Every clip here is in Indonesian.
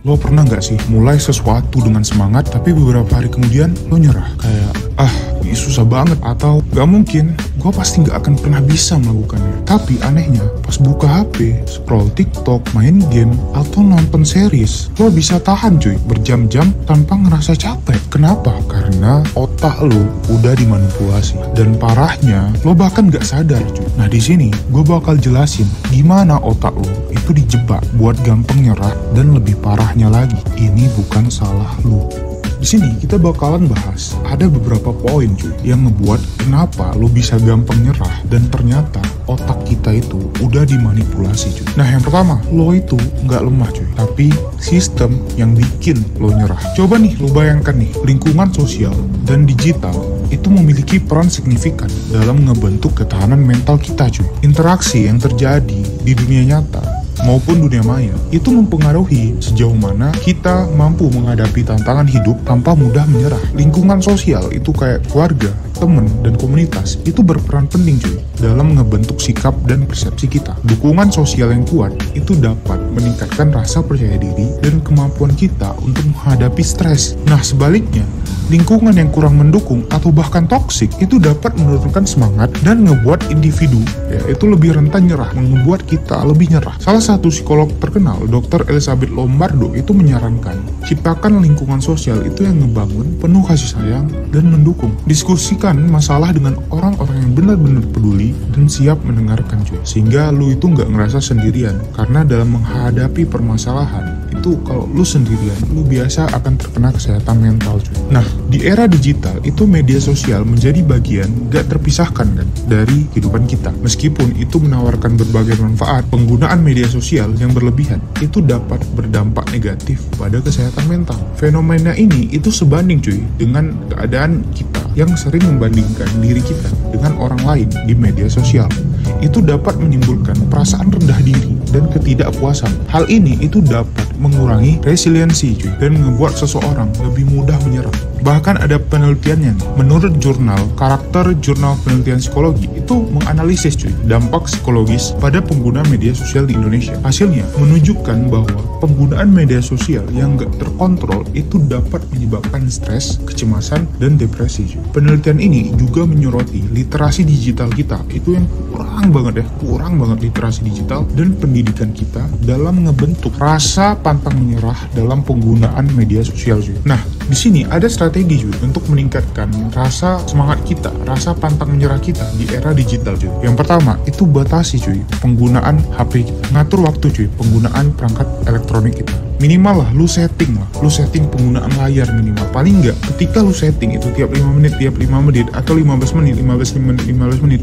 Lo pernah nggak sih mulai sesuatu dengan semangat, tapi beberapa hari kemudian lo nyerah? Kayak, ini susah banget, atau gak mungkin, gue pasti gak akan pernah bisa melakukannya. Tapi anehnya, pas buka HP, scroll TikTok, main game, atau nonton series, lo bisa tahan cuy, berjam-jam tanpa ngerasa capek. Kenapa? Karena otak lo udah dimanipulasi. Dan parahnya, lo bahkan gak sadar cuy. Nah di sini, gue bakal jelasin gimana otak lo itu dijebak buat gampang nyerah, dan lebih parahnya lagi, ini bukan salah lo. Di sini kita bakalan bahas ada beberapa poin cuy yang ngebuat kenapa lo bisa gampang nyerah, dan ternyata otak kita itu udah dimanipulasi cuy. Nah yang pertama, lo itu nggak lemah cuy, tapi sistem yang bikin lo nyerah. Coba nih lo bayangkan nih, lingkungan sosial dan digital itu memiliki peran signifikan dalam ngebentuk ketahanan mental kita cuy. Interaksi yang terjadi di dunia nyata maupun dunia maya itu mempengaruhi sejauh mana kita mampu menghadapi tantangan hidup tanpa mudah menyerah. Lingkungan sosial itu kayak keluarga, teman, dan komunitas itu berperan penting cuy dalam ngebentuk sikap dan persepsi kita. Dukungan sosial yang kuat itu dapat meningkatkan rasa percaya diri dan kemampuan kita untuk menghadapi stres. Nah sebaliknya, lingkungan yang kurang mendukung atau bahkan toksik itu dapat menurunkan semangat dan ngebuat individu itu lebih rentan nyerah, membuat kita lebih nyerah. Salah satu psikolog terkenal, Dr. Elizabeth Lombardo, itu menyarankan ciptakan lingkungan sosial itu yang ngebangun penuh kasih sayang dan mendukung. Diskusikan masalah dengan orang-orang yang benar-benar peduli dan siap mendengarkan cuy, sehingga lu itu nggak ngerasa sendirian. Karena dalam menghadapi permasalahan itu, kalau lu sendirian, lu biasa akan terkena kesehatan mental cuy. Nah di era digital itu media sosial menjadi bagian gak terpisahkan kan dari kehidupan kita. Meskipun itu menawarkan berbagai manfaat, penggunaan media sosial yang berlebihan itu dapat berdampak negatif pada kesehatan mental. Fenomena ini itu sebanding cuy dengan keadaan kita yang sering membandingkan diri kita dengan orang lain di media sosial. Itu dapat menimbulkan perasaan rendah diri dan ketidakpuasan. Hal ini itu dapat mengurangi resiliensi cuy, dan membuat seseorang lebih mudah menyerah. Bahkan ada penelitiannya nih. Menurut jurnal penelitian psikologi itu menganalisis cuy dampak psikologis pada pengguna media sosial di Indonesia. Hasilnya menunjukkan bahwa penggunaan media sosial yang gak terkontrol itu dapat menyebabkan stres, kecemasan, dan depresi cuy. Penelitian ini juga menyoroti literasi digital kita itu yang kurang banget literasi digital dan pendidikan kita dalam ngebentuk rasa pantang menyerah dalam penggunaan media sosial cuy. Nah di sini ada strategi cuy untuk meningkatkan rasa semangat kita, rasa pantang menyerah kita di era digital cuy. Yang pertama itu batasi cuy penggunaan HP kita, ngatur waktu cuy penggunaan perangkat elektronik kita. Minimal lah lu setting penggunaan layar minimal. Paling enggak ketika lu setting itu tiap 5 menit atau 15 menit,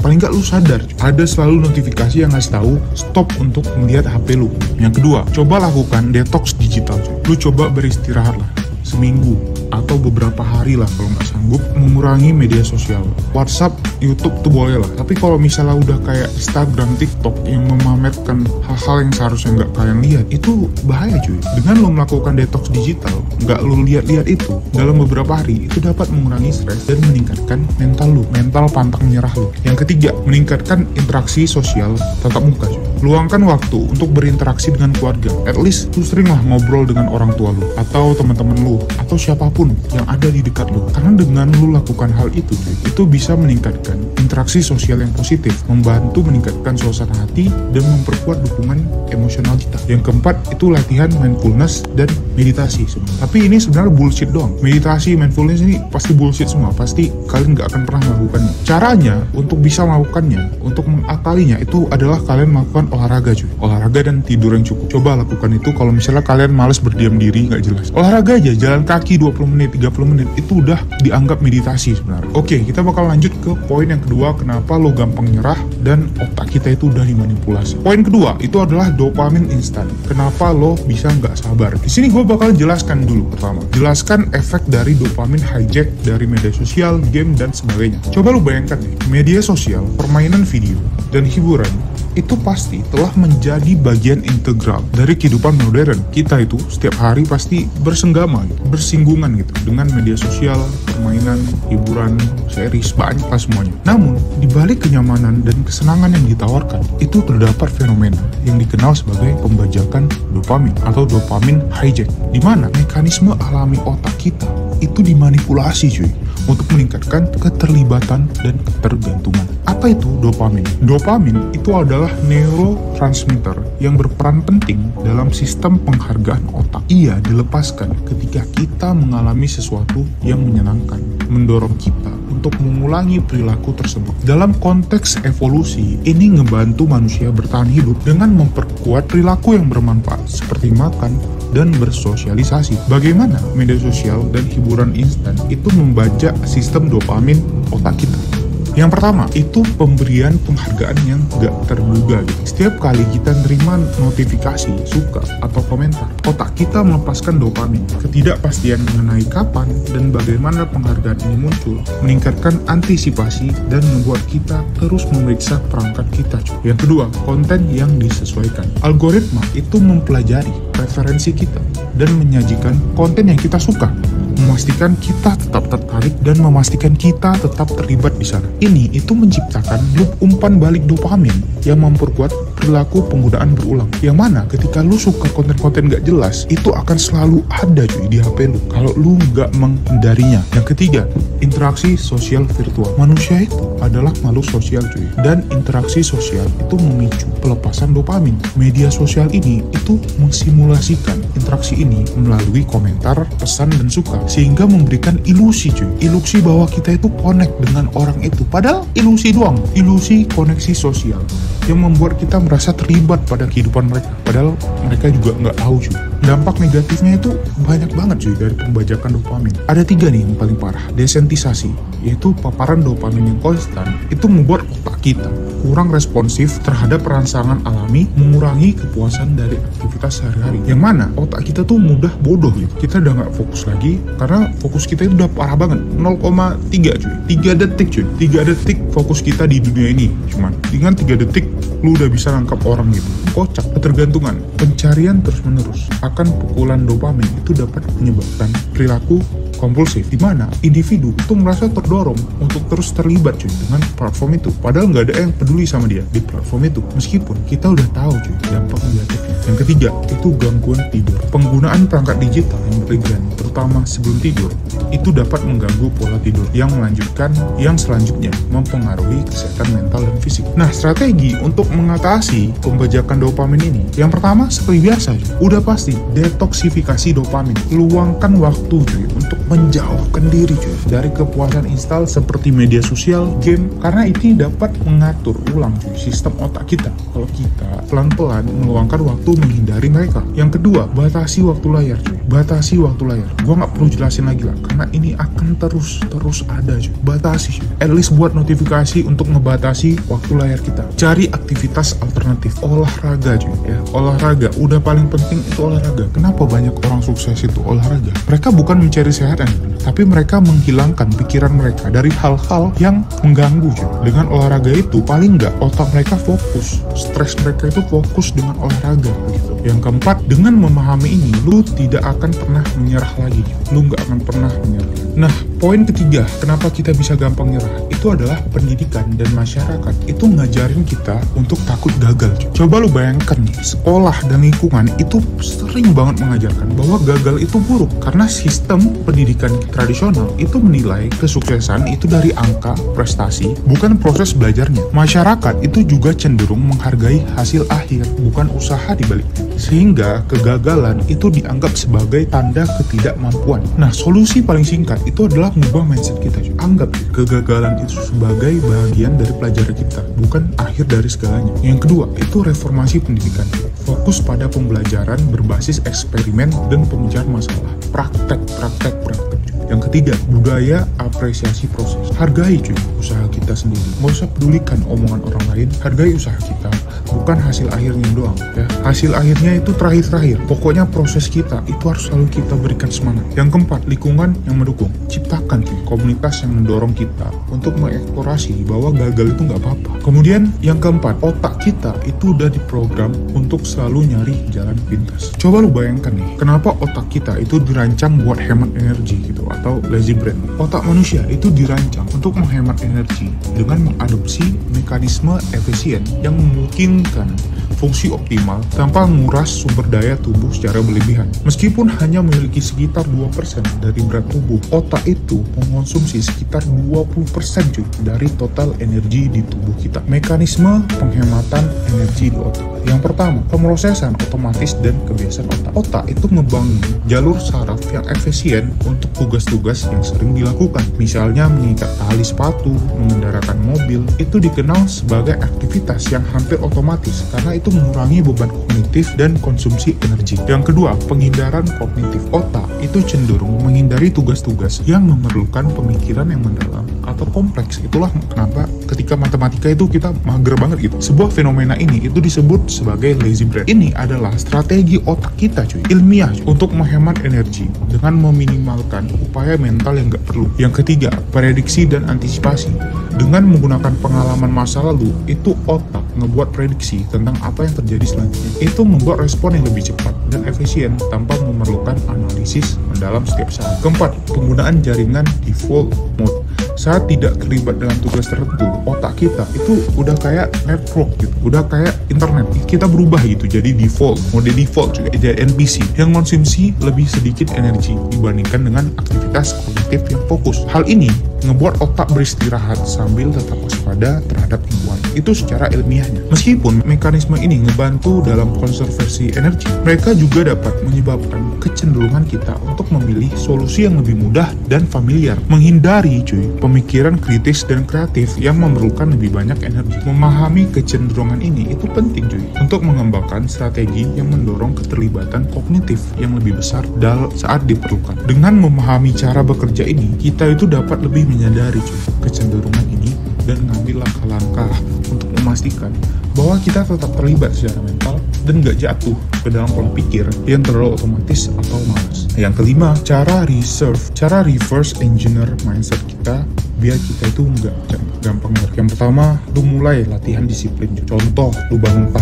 paling enggak lu sadar ada selalu notifikasi yang ngasih tahu stop untuk melihat HP lu. Yang kedua, coba lakukan detox digital cuy. Lu coba beristirahat lah seminggu atau beberapa hari lah kalau nggak sanggup, mengurangi media sosial. WhatsApp, YouTube tuh boleh lah, tapi kalau misalnya udah kayak Instagram, TikTok yang memamerkan hal-hal yang seharusnya nggak kalian lihat, itu bahaya cuy. Dengan lo melakukan detox digital, nggak lo lihat-lihat itu dalam beberapa hari, itu dapat mengurangi stres dan meningkatkan mental pantang menyerah lo. Yang ketiga, meningkatkan interaksi sosial tatap muka cuy. Luangkan waktu untuk berinteraksi dengan keluarga. At least lu sering lah ngobrol dengan orang tua lu atau teman-teman lu atau siapapun yang ada di dekat lu. Karena dengan lu lakukan hal itu bisa meningkatkan interaksi sosial yang positif, membantu meningkatkan suasana hati dan memperkuat dukungan emosional kita. Yang keempat itu latihan mindfulness dan meditasi sebenarnya. Tapi ini sebenarnya bullshit doang. Meditasi, mindfulness ini pasti bullshit semua. Pasti kalian nggak akan pernah melakukannya. Caranya untuk bisa melakukannya, untuk mengakalinya itu adalah kalian melakukan olahraga cuy. Olahraga dan tidur yang cukup. Coba lakukan itu kalau misalnya kalian males berdiam diri nggak jelas. Olahraga aja, jalan kaki 20 menit, 30 menit itu udah dianggap meditasi sebenarnya. Oke, kita bakal lanjut ke poin yang kedua, kenapa lo gampang nyerah dan otak kita itu udah dimanipulasi. Poin kedua itu adalah dopamin instan. Kenapa lo bisa nggak sabar? Di sini gue bakal jelaskan dulu. Pertama, jelaskan efek dari dopamin hijack dari media sosial, game, dan sebagainya. Coba lo bayangkan nih, media sosial, permainan video, dan hiburan itu pasti telah menjadi bagian integral dari kehidupan modern. Kita itu setiap hari pasti bersenggama, bersinggungan gitu dengan media sosial, permainan, hiburan, series, banyak lah semuanya. Namun, di balik kenyamanan dan kesenangan yang ditawarkan, itu terdapat fenomena yang dikenal sebagai pembajakan dopamin atau dopamin hijack, di mana mekanisme alami otak kita itu dimanipulasi cuy untuk meningkatkan keterlibatan dan ketergantungan. Apa itu dopamin? Dopamin itu adalah neurotransmitter yang berperan penting dalam sistem penghargaan otak. Ia dilepaskan ketika kita mengalami sesuatu yang menyenangkan, mendorong kita untuk mengulangi perilaku tersebut. Dalam konteks evolusi, ini ngebantu manusia bertahan hidup dengan memperkuat perilaku yang bermanfaat seperti makan dan bersosialisasi. Bagaimana media sosial dan hiburan instan itu membajak sistem dopamin otak kita? Yang pertama, itu pemberian penghargaan yang gak terduga. Setiap kali kita nerima notifikasi, suka, atau komentar, otak kita melepaskan dopamin. Ketidakpastian mengenai kapan dan bagaimana penghargaan ini muncul meningkatkan antisipasi dan membuat kita terus memeriksa perangkat kita. Yang kedua, konten yang disesuaikan. Algoritma itu mempelajari preferensi kita dan menyajikan konten yang kita suka, memastikan kita tetap tertarik dan memastikan kita tetap terlibat di sana. Ini itu menciptakan loop umpan balik dopamin yang memperkuat perilaku penggunaan berulang. Yang mana ketika lu suka konten-konten gak jelas, itu akan selalu ada cuy di HP lu kalau lu gak menghindarinya. Yang ketiga, interaksi sosial virtual. Manusia itu adalah makhluk sosial cuy, dan interaksi sosial itu memicu pelepasan dopamin. Media sosial ini itu mensimulasikan interaksi ini melalui komentar, pesan, dan suka, sehingga memberikan ilusi cuy, ilusi bahwa kita itu connect dengan orang itu, padahal ilusi doang, ilusi koneksi sosial yang membuat kita merasa terlibat pada kehidupan mereka, padahal mereka juga nggak tahu cuy. Dampak negatifnya itu banyak banget cuy dari pembajakan dopamin. Ada 3 nih yang paling parah. Desentisasi, yaitu paparan dopamin yang konstan itu membuat otak kita kurang responsif terhadap rangsangan alami, mengurangi kepuasan dari aktivitas sehari-hari. Yang mana otak kita tuh mudah bodoh gitu. Kita udah nggak fokus lagi karena fokus kita itu udah parah banget. 0,3 cuy, 3 detik cuy, 3 detik fokus kita di dunia ini. Cuman dengan 3 detik lu udah bisa nangkap orang gitu. Kocak. Ketergantungan, pencarian terus-menerus akan pukulan dopamin itu dapat menyebabkan perilaku kompulsif, di mana individu itu merasa terdorong untuk terus terlibat cuy dengan platform itu, padahal nggak ada yang peduli sama dia di platform itu, meskipun kita udah tahu cuy dampak negatifnya. Yang ketiga, itu gangguan tidur. Penggunaan perangkat digital yang berlebihan, terutama sebelum tidur, itu dapat mengganggu pola tidur yang melanjutkan yang selanjutnya mempengaruhi kesehatan mental dan fisik. Nah, strategi untuk mengatasi pembajakan dopamin ini, yang pertama seperti biasa cuy, udah pasti detoksifikasi dopamin. Luangkan waktu cuy untuk menjauhkan diri cuy dari kepuasan instan seperti media sosial, game, karena ini dapat mengatur ulang cuy sistem otak kita kalau kita pelan-pelan meluangkan waktu menghindari mereka. Yang kedua, batasi waktu layar cuy. Batasi waktu layar, gua nggak perlu jelasin lagi lah karena ini akan terus ada cuy. Batasi cuy, at least buat notifikasi untuk ngebatasi waktu layar kita. Cari aktivitas alternatif, olahraga cuy ya. Olahraga udah paling penting, itu olahraga. Kenapa banyak orang sukses itu olahraga? Mereka bukan mencari sehat, tapi mereka menghilangkan pikiran mereka dari hal-hal yang mengganggu cuy. Dengan olahraga itu paling nggak otak mereka fokus, stres mereka itu fokus dengan olahraga gitu. Yang keempat, dengan memahami ini, lu tidak akan pernah menyerah lagi. Lu nggak akan pernah menyerah. Nah, poin ketiga, kenapa kita bisa gampang nyerah? Itu adalah pendidikan dan masyarakat itu ngajarin kita untuk takut gagal. Coba lu bayangkan nih, sekolah dan lingkungan itu sering banget mengajarkan bahwa gagal itu buruk karena sistem pendidikan tradisional itu menilai kesuksesan itu dari angka prestasi, bukan proses belajarnya. Masyarakat itu juga cenderung menghargai hasil akhir, bukan usaha dibaliknya. Sehingga kegagalan itu dianggap sebagai tanda ketidakmampuan. Nah, solusi paling singkat itu adalah mengubah mindset kita. Anggap kegagalan itu sebagai bagian dari pelajaran kita, bukan akhir dari segalanya. Yang kedua, itu reformasi pendidikan. Fokus pada pembelajaran berbasis eksperimen dan pemecahan masalah. Praktek. Yang ketiga, budaya apresiasi proses. Hargai cuy usaha kita sendiri. Nggak usah pedulikan omongan orang lain. Hargai usaha kita, bukan hasil akhirnya doang ya. Hasil akhirnya itu terakhir. Pokoknya proses kita itu harus selalu kita berikan semangat. Yang keempat, lingkungan yang mendukung. Ciptakan cuy komunitas yang mendorong kita untuk mengeksplorasi bahwa gagal itu nggak apa-apa. Kemudian yang keempat, otak kita itu udah diprogram untuk selalu nyari jalan pintas. Coba lu bayangkan nih, kenapa otak kita itu dirancang buat hemat energi gitu, atau lazy brain. Otak manusia itu dirancang untuk menghemat energi dengan mengadopsi mekanisme efisien yang memungkinkan fungsi optimal tanpa menguras sumber daya tubuh secara berlebihan. Meskipun hanya memiliki sekitar 2% dari berat tubuh, otak itu mengonsumsi sekitar 20% cuy dari total energi di tubuh kita. Mekanisme penghematan energi di otak. Yang pertama, pemrosesan otomatis dan kebiasaan otak. Otak itu membangun jalur saraf yang efisien untuk tugas-tugas yang sering dilakukan. Misalnya mengikat tali sepatu, mengendarakan mobil, itu dikenal sebagai aktivitas yang hampir otomatis karena itu mengurangi beban kognitif dan konsumsi energi. Yang kedua, penghindaran kognitif. Otak itu cenderung menghindari tugas-tugas yang memerlukan pemikiran yang mendalam atau kompleks. Itulah kenapa ketika matematika itu kita mager banget gitu. Sebuah fenomena ini itu disebut sebagai lazy brain. Ini adalah strategi otak kita cuy, ilmiah cuy, untuk menghemat energi dengan meminimalkan upaya mental yang gak perlu. Yang ketiga, prediksi dan antisipasi. Dengan menggunakan pengalaman masa lalu, itu otak ngebuat prediksi tentang apa yang terjadi selanjutnya. Itu membuat respon yang lebih cepat dan efisien tanpa memerlukan analisis mendalam setiap saat. Keempat, penggunaan jaringan default mode. Saat tidak terlibat dalam tugas tertentu, otak kita itu udah kayak network gitu, udah kayak internet. Kita berubah gitu jadi default, mode default juga jadi NPC yang konsumsi lebih sedikit energi dibandingkan dengan aktivitas kognitif yang fokus. Hal ini ngebuat otak beristirahat sambil tetap waspada terhadap lingkungan. Itu secara ilmiahnya. Meskipun mekanisme ini ngebantu dalam konservasi energi, mereka juga dapat menyebabkan kecenderungan kita untuk memilih solusi yang lebih mudah dan familiar, menghindari pemikiran kritis dan kreatif yang memerlukan lebih banyak energi. Memahami kecenderungan ini itu penting untuk mengembangkan strategi yang mendorong keterlibatan kognitif yang lebih besar saat diperlukan. Dengan memahami cara bekerja ini, kita itu dapat lebih menyadari kecenderungan ini dan mengambil langkah-langkah untuk memastikan bahwa kita tetap terlibat secara mental dan gak jatuh ke dalam pola pikir yang terlalu otomatis atau malas. Yang kelima, cara reverse engineer mindset kita biar kita itu nggak gampang nyerah. Yang pertama, lu mulai latihan disiplin. Contoh, lu bangun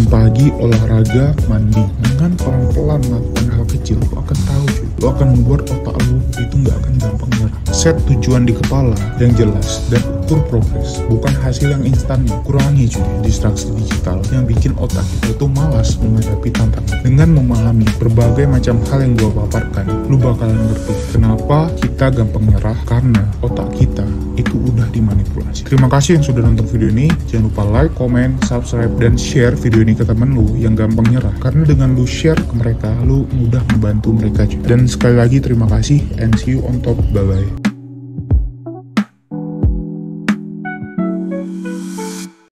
pagi, olahraga, mandi. Dengan pelan-pelan melakukan hal kecil, lu akan tahu lu akan membuat otak lu itu nggak akan gampang nyerah. Set tujuan di kepala yang jelas dan ukur progres, bukan hasil yang instannya. Kurangi distraksi digital yang bikin otak kita itu malas menghadapi tantangan. Dengan memahami berbagai macam hal yang gua paparkan, lu bakalan ngerti kenapa kita gampang nyerah, karena otak kita itu udah dimanipulasi. Terima kasih yang sudah nonton video ini. Jangan lupa like, comment, subscribe, dan share video ini ke temen lu yang gampang nyerah. Karena dengan lu share ke mereka, lu mudah membantu mereka juga. Dan sekali lagi terima kasih and see you on top. Bye bye.